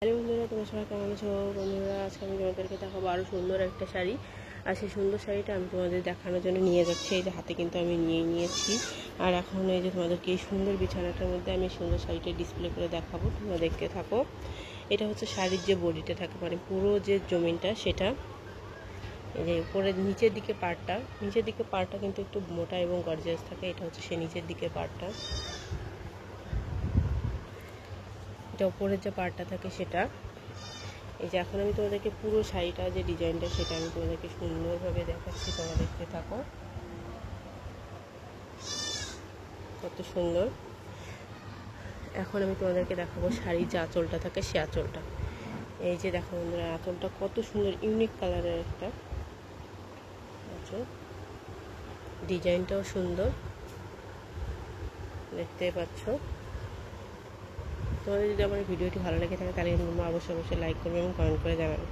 Hello বন্ধুরা, তোমার সবাই কেমন আছো? বন্ধুরা, আজকে আমি তোমাদেরকে দেখাবো আরও সুন্দর একটা শাড়ি। আর সেই সুন্দর শাড়িটা আমি তোমাদের দেখানোর জন্য নিয়ে যাচ্ছি। এই যে হাতে কিন্তু আমি নিয়ে নিয়েছি। আর এখন এই যে তোমাদেরকে এই সুন্দর বিছানাটার মধ্যে আমি সুন্দর শাড়িটা ডিসপ্লে করে দেখাবো, তোমরা দেখতে থাকো। এটা হচ্ছে শাড়ির যে বডিটা থাকে, মানে পুরো যে জমিনটা সেটা। এই যে উপরের নিচের দিকে পার্টটা কিন্তু একটু মোটা এবং গর্জিয়াস থাকে। এটা হচ্ছে সে নিচের দিকে পার্টটা। এটা উপরের যে পার্টটা থাকে সেটা। এই যে এখন আমি তোমাদেরকে পুরো শাড়িটা যে ডিজাইনটা সেটা আমি তোমাদেরকে সুন্দরভাবে দেখাচ্ছি, তোমরা দেখতে থাকো। কত সুন্দর। এখন আমি তোমাদেরকে দেখাবো শাড়ির যে আঁচলটা থাকে সে আঁচলটা। এই যে দেখো বন্ধুরা, আঁচলটা কত সুন্দর, ইউনিক কালারের একটা আঁচল। ডিজাইনটাও সুন্দর, দেখতে পাচ্ছ। তোমাদের যদি আমার ভিডিওটি ভালো লেগে থাকে তাহলে তোমরা অবশ্যই লাইক করবে এবং কমেন্ট করে জানাবে।